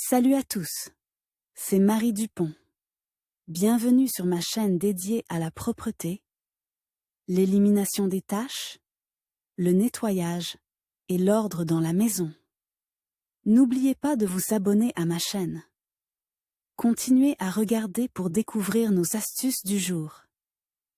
Salut à tous, c'est Marie Dupont. Bienvenue sur ma chaîne dédiée à la propreté, l'élimination des taches, le nettoyage et l'ordre dans la maison. N'oubliez pas de vous abonner à ma chaîne. Continuez à regarder pour découvrir nos astuces du jour.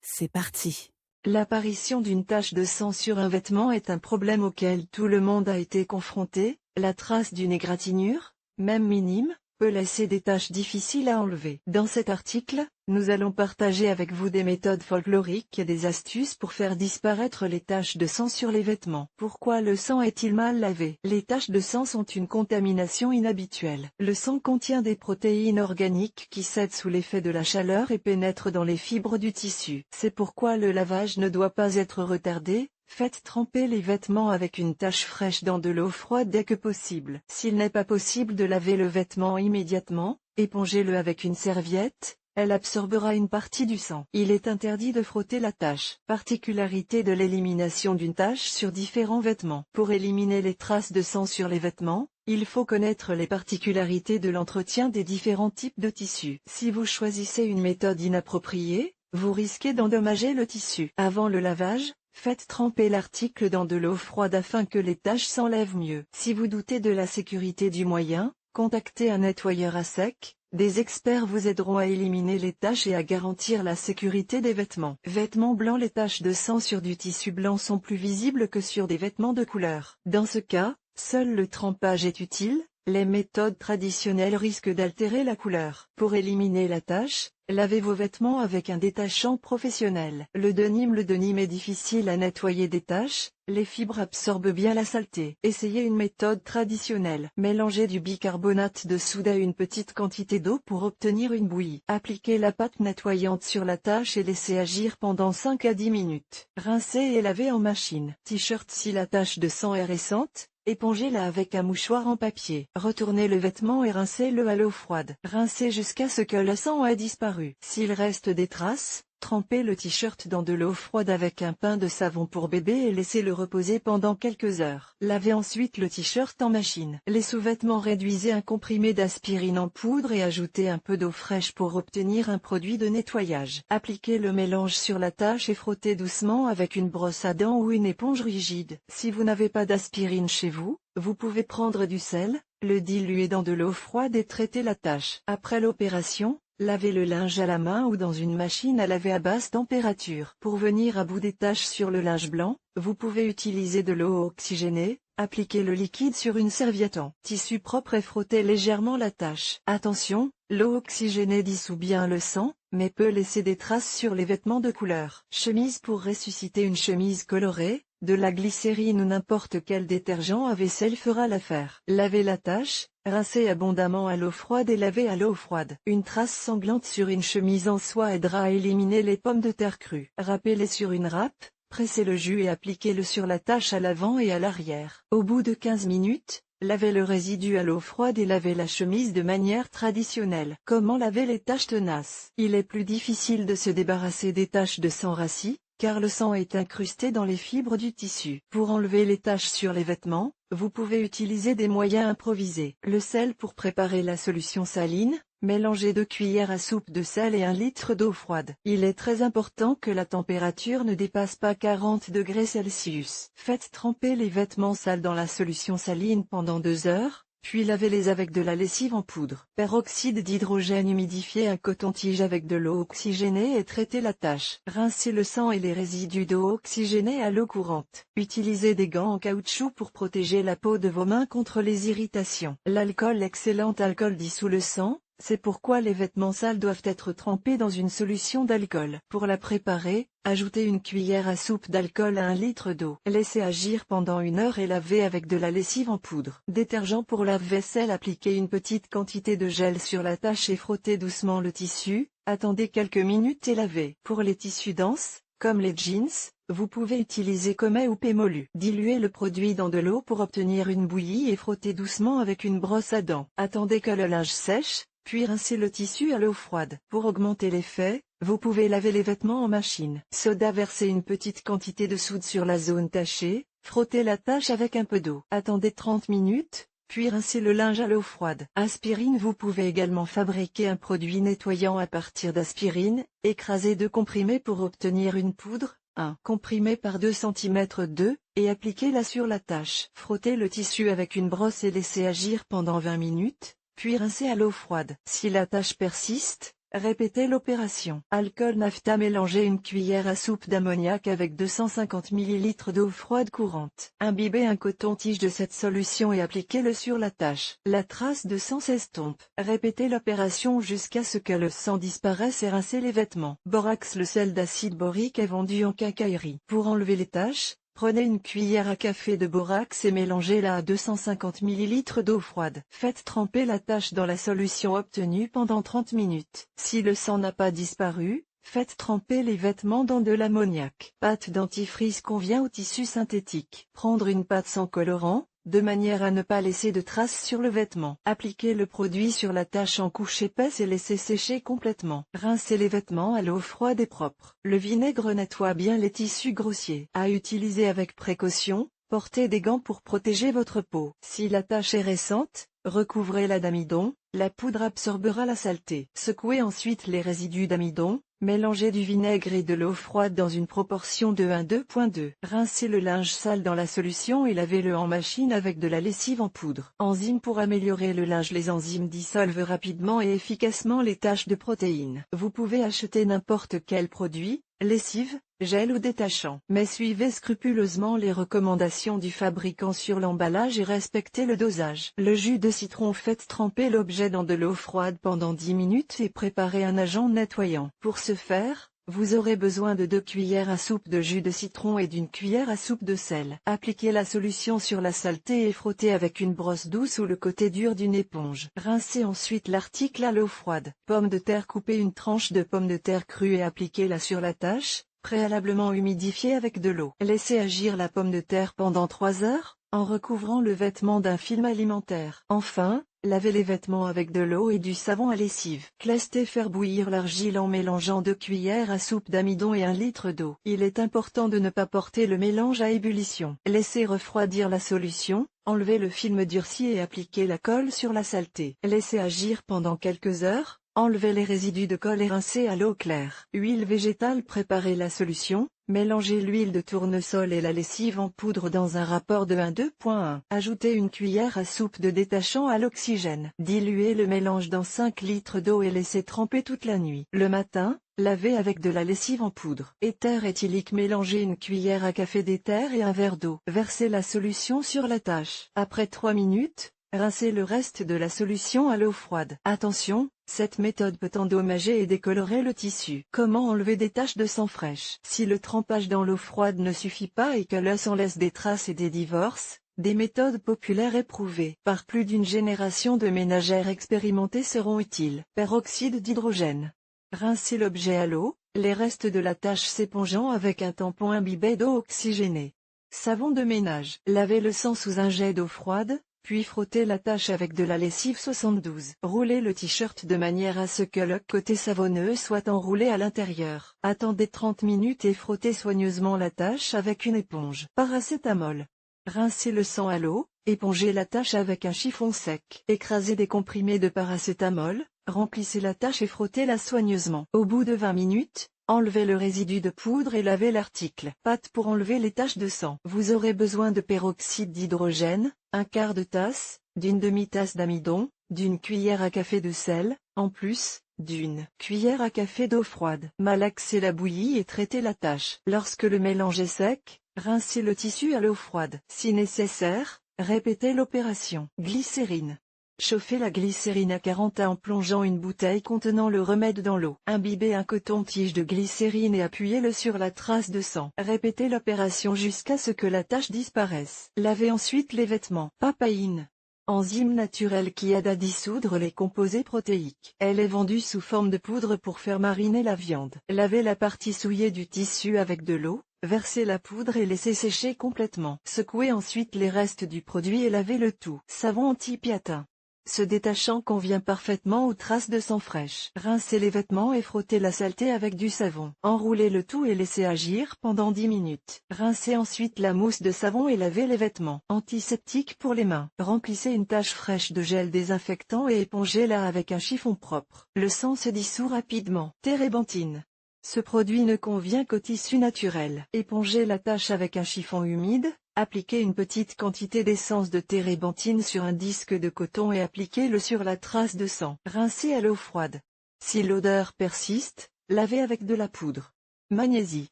C'est parti. L'apparition d'une tache de sang sur un vêtement est un problème auquel tout le monde a été confronté. La trace d'une égratignure, même minime, peut laisser des taches difficiles à enlever. Dans cet article, nous allons partager avec vous des méthodes folkloriques et des astuces pour faire disparaître les taches de sang sur les vêtements. Pourquoi le sang est-il mal lavé? Les taches de sang sont une contamination inhabituelle. Le sang contient des protéines organiques qui cèdent sous l'effet de la chaleur et pénètrent dans les fibres du tissu. C'est pourquoi le lavage ne doit pas être retardé. Faites tremper les vêtements avec une tache fraîche dans de l'eau froide dès que possible. S'il n'est pas possible de laver le vêtement immédiatement, épongez-le avec une serviette, elle absorbera une partie du sang. Il est interdit de frotter la tache. Particularité de l'élimination d'une tache sur différents vêtements. Pour éliminer les traces de sang sur les vêtements, il faut connaître les particularités de l'entretien des différents types de tissus. Si vous choisissez une méthode inappropriée, vous risquez d'endommager le tissu. Avant le lavage, faites tremper l'article dans de l'eau froide afin que les taches s'enlèvent mieux. Si vous doutez de la sécurité du moyen, contactez un nettoyeur à sec. Des experts vous aideront à éliminer les taches et à garantir la sécurité des vêtements. Vêtements blancs. Les taches de sang sur du tissu blanc sont plus visibles que sur des vêtements de couleur. Dans ce cas, seul le trempage est utile. Les méthodes traditionnelles risquent d'altérer la couleur. Pour éliminer la tache, lavez vos vêtements avec un détachant professionnel. Le denim est difficile à nettoyer des taches, les fibres absorbent bien la saleté. Essayez une méthode traditionnelle. Mélangez du bicarbonate de soude à une petite quantité d'eau pour obtenir une bouillie. Appliquez la pâte nettoyante sur la tache et laissez agir pendant 5 à 10 minutes. Rincez et lavez en machine. T-shirt. Si la tache de sang est récente, épongez-la avec un mouchoir en papier. Retournez le vêtement et rincez-le à l'eau froide. Rincez jusqu'à ce que le sang ait disparu. S'il reste des traces, trempez le t-shirt dans de l'eau froide avec un pain de savon pour bébé et laissez-le reposer pendant quelques heures. Lavez ensuite le t-shirt en machine. Les sous-vêtements. Réduisez un comprimé d'aspirine en poudre et ajoutez un peu d'eau fraîche pour obtenir un produit de nettoyage. Appliquez le mélange sur la tache et frottez doucement avec une brosse à dents ou une éponge rigide. Si vous n'avez pas d'aspirine chez vous, vous pouvez prendre du sel, le diluer dans de l'eau froide et traiter la tache. Après l'opération, lavez le linge à la main ou dans une machine à laver à basse température. Pour venir à bout des taches sur le linge blanc, vous pouvez utiliser de l'eau oxygénée. Appliquez le liquide sur une serviette en tissu propre et frottez légèrement la tache. Attention, l'eau oxygénée dissout bien le sang, mais peut laisser des traces sur les vêtements de couleur. Chemise. Pour ressusciter une chemise colorée, de la glycérine ou n'importe quel détergent à vaisselle fera l'affaire. Lavez la tache, rincez abondamment à l'eau froide et lavez à l'eau froide. Une trace sanglante sur une chemise en soie aidera à éliminer les pommes de terre crues. Râpez-les sur une râpe, pressez le jus et appliquez-le sur la tache à l'avant et à l'arrière. Au bout de 15 minutes, lavez le résidu à l'eau froide et lavez la chemise de manière traditionnelle. Comment laver les taches tenaces? Il est plus difficile de se débarrasser des taches de sang rassis, car le sang est incrusté dans les fibres du tissu. Pour enlever les taches sur les vêtements, vous pouvez utiliser des moyens improvisés. Le sel. Pour préparer la solution saline, mélangez 2 cuillères à soupe de sel et 1 litre d'eau froide. Il est très important que la température ne dépasse pas 40 degrés Celsius. Faites tremper les vêtements sales dans la solution saline pendant 2 heures. Puis lavez-les avec de la lessive en poudre. Peroxyde d'hydrogène. Humidifiez un coton-tige avec de l'eau oxygénée et traitez la tache. Rincez le sang et les résidus d'eau oxygénée à l'eau courante. Utilisez des gants en caoutchouc pour protéger la peau de vos mains contre les irritations. L'alcool. L'excellent alcool dissout le sang. C'est pourquoi les vêtements sales doivent être trempés dans une solution d'alcool. Pour la préparer, ajoutez une cuillère à soupe d'alcool à 1 litre d'eau. Laissez agir pendant 1 heure et lavez avec de la lessive en poudre. Détergent. Pour lave-vaisselle. Appliquez une petite quantité de gel sur la tache et frottez doucement le tissu. Attendez quelques minutes et lavez. Pour les tissus denses, comme les jeans, vous pouvez utiliser Comet ou Pémolu. Diluez le produit dans de l'eau pour obtenir une bouillie et frottez doucement avec une brosse à dents. Attendez que le linge sèche, puis rincez le tissu à l'eau froide. Pour augmenter l'effet, vous pouvez laver les vêtements en machine. Soda. Versez une petite quantité de soude sur la zone tachée, frottez la tache avec un peu d'eau. Attendez 30 minutes, puis rincez le linge à l'eau froide. Aspirine. Vous pouvez également fabriquer un produit nettoyant à partir d'aspirine, écraser 2 comprimés pour obtenir une poudre, 1 comprimé par 2 cm 2, et appliquez-la sur la tache. Frottez le tissu avec une brosse et laissez agir pendant 20 minutes, puis rincez à l'eau froide. Si la tache persiste, répétez l'opération. Alcool naphta. Mélangez une cuillère à soupe d'ammoniac avec 250 ml d'eau froide courante. Imbibez un coton-tige de cette solution et appliquez-le sur la tache. La trace de sang s'estompe. Répétez l'opération jusqu'à ce que le sang disparaisse et rincez les vêtements. Borax. Le sel d'acide borique est vendu en quincaillerie. Pour enlever les taches, prenez une cuillère à café de borax et mélangez-la à 250 ml d'eau froide. Faites tremper la tache dans la solution obtenue pendant 30 minutes. Si le sang n'a pas disparu, faites tremper les vêtements dans de l'ammoniac. Pâte dentifrice convient au tissu synthétique. Prendre une pâte sans colorant, de manière à ne pas laisser de traces sur le vêtement. Appliquez le produit sur la tache en couche épaisse et laissez sécher complètement. Rincez les vêtements à l'eau froide et propre. Le vinaigre nettoie bien les tissus grossiers. À utiliser avec précaution, portez des gants pour protéger votre peau. Si la tache est récente, recouvrez-la d'amidon, la poudre absorbera la saleté. Secouez ensuite les résidus d'amidon. Mélangez du vinaigre et de l'eau froide dans une proportion de 1:2.2. Rincez le linge sale dans la solution et lavez-le en machine avec de la lessive en poudre. Enzymes. Pour améliorer le linge. Les enzymes dissolvent rapidement et efficacement les taches de protéines. Vous pouvez acheter n'importe quel produit, lessive, gel ou détachant. Mais suivez scrupuleusement les recommandations du fabricant sur l'emballage et respectez le dosage. Le jus de citron. Faites tremper l'objet dans de l'eau froide pendant 10 minutes et préparez un agent nettoyant. Pour ce faire, vous aurez besoin de 2 cuillères à soupe de jus de citron et d'une cuillère à soupe de sel. Appliquez la solution sur la saleté et frottez avec une brosse douce ou le côté dur d'une éponge. Rincez ensuite l'article à l'eau froide. Pomme de terre. Coupez une tranche de pomme de terre crue et appliquez-la sur la tache, préalablement humidifiée avec de l'eau. Laissez agir la pomme de terre pendant 3 heures, en recouvrant le vêtement d'un film alimentaire. Enfin, lavez les vêtements avec de l'eau et du savon à lessive. Laissez faire bouillir l'argile en mélangeant 2 cuillères à soupe d'amidon et 1 litre d'eau. Il est important de ne pas porter le mélange à ébullition. Laissez refroidir la solution, enlevez le film durci et appliquez la colle sur la saleté. Laissez agir pendant quelques heures. Enlevez les résidus de colle et rincez à l'eau claire. Huile végétale. Préparez la solution, mélangez l'huile de tournesol et la lessive en poudre dans un rapport de 1:2.1. Ajoutez une cuillère à soupe de détachant à l'oxygène. Diluez le mélange dans 5 litres d'eau et laissez tremper toute la nuit. Le matin, lavez avec de la lessive en poudre. Éther éthylique. Mélangez une cuillère à café d'éther et un verre d'eau. Versez la solution sur la tache. Après 3 minutes, rincez le reste de la solution à l'eau froide. Attention, cette méthode peut endommager et décolorer le tissu. Comment enlever des taches de sang fraîches? Si le trempage dans l'eau froide ne suffit pas et que l'os en laisse des traces et des divorces, des méthodes populaires éprouvées par plus d'une génération de ménagères expérimentées seront utiles. Peroxyde d'hydrogène. Rincez l'objet à l'eau, les restes de la tache s'épongeant avec un tampon imbibé d'eau oxygénée. Savon de ménage. Lavez le sang sous un jet d'eau froide, puis frottez la tache avec de la lessive 72. Roulez le t-shirt de manière à ce que le côté savonneux soit enroulé à l'intérieur. Attendez 30 minutes et frottez soigneusement la tache avec une éponge. Paracétamol. Rincez le sang à l'eau, épongez la tache avec un chiffon sec. Écrasez des comprimés de paracétamol, remplissez la tache et frottez-la soigneusement. Au bout de 20 minutes, enlevez le résidu de poudre et lavez l'article. Pâte pour enlever les taches de sang. Vous aurez besoin de peroxyde d'hydrogène, 1/4 de tasse, d'une demi-tasse d'amidon, d'une cuillère à café de sel, en plus, d'une cuillère à café d'eau froide. Malaxez la bouillie et traitez la tache. Lorsque le mélange est sec, rincez le tissu à l'eau froide. Si nécessaire, répétez l'opération. Glycérine. Chauffez la glycérine à 40 en plongeant une bouteille contenant le remède dans l'eau. Imbibez un coton-tige de glycérine et appuyez-le sur la trace de sang. Répétez l'opération jusqu'à ce que la tache disparaisse. Lavez ensuite les vêtements. Papaïne. Enzyme naturelle qui aide à dissoudre les composés protéiques. Elle est vendue sous forme de poudre pour faire mariner la viande. Lavez la partie souillée du tissu avec de l'eau. Versez la poudre et laissez sécher complètement. Secouez ensuite les restes du produit et lavez le tout. Savon anti-piatin. Ce détachant convient parfaitement aux traces de sang fraîches. Rincez les vêtements et frottez la saleté avec du savon. Enroulez le tout et laissez agir pendant 10 minutes. Rincez ensuite la mousse de savon et lavez les vêtements. Antiseptique pour les mains. Remplissez une tache fraîche de gel désinfectant et épongez-la avec un chiffon propre. Le sang se dissout rapidement. Térébenthine. Ce produit ne convient qu'au tissu naturel. Épongez la tache avec un chiffon humide. Appliquez une petite quantité d'essence de térébenthine sur un disque de coton et appliquez-le sur la trace de sang. Rincez à l'eau froide. Si l'odeur persiste, lavez avec de la poudre. Magnésie.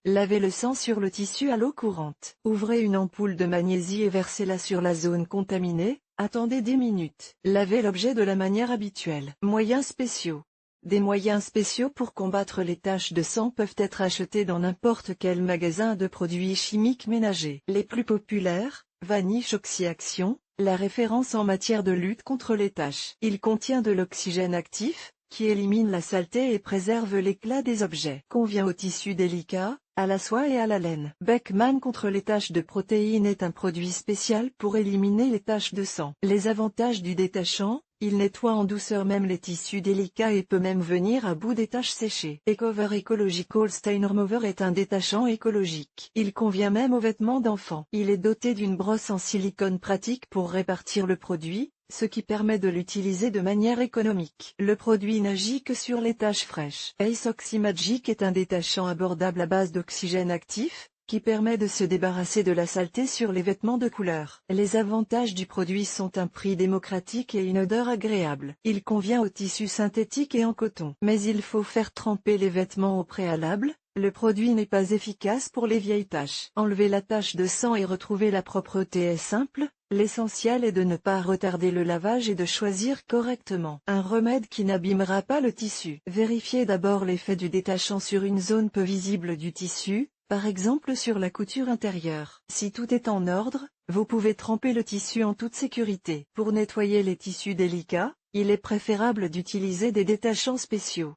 Lavez le sang sur le tissu à l'eau courante. Ouvrez une ampoule de magnésie et versez-la sur la zone contaminée. Attendez 10 minutes. Lavez l'objet de la manière habituelle. Moyens spéciaux. Des moyens spéciaux pour combattre les taches de sang peuvent être achetés dans n'importe quel magasin de produits chimiques ménagers. Les plus populaires, Vanish Oxy-Action, la référence en matière de lutte contre les taches. Il contient de l'oxygène actif, qui élimine la saleté et préserve l'éclat des objets. Convient aux tissus délicats, à la soie et à la laine. Beckman contre les taches de protéines est un produit spécial pour éliminer les taches de sang. Les avantages du détachant: il nettoie en douceur même les tissus délicats et peut même venir à bout des taches séchées. Ecover Ecological Stain Remover est un détachant écologique. Il convient même aux vêtements d'enfants. Il est doté d'une brosse en silicone pratique pour répartir le produit, ce qui permet de l'utiliser de manière économique. Le produit n'agit que sur les taches fraîches. Ace Oxy Magic est un détachant abordable à base d'oxygène actif, qui permet de se débarrasser de la saleté sur les vêtements de couleur. Les avantages du produit sont un prix démocratique et une odeur agréable. Il convient aux tissus synthétiques et en coton. Mais il faut faire tremper les vêtements au préalable. Le produit n'est pas efficace pour les vieilles taches. Enlever la tache de sang et retrouver la propreté est simple. L'essentiel est de ne pas retarder le lavage et de choisir correctement un remède qui n'abîmera pas le tissu. Vérifiez d'abord l'effet du détachant sur une zone peu visible du tissu, par exemple sur la couture intérieure. Si tout est en ordre, vous pouvez tremper le tissu en toute sécurité. Pour nettoyer les tissus délicats, il est préférable d'utiliser des détachants spéciaux.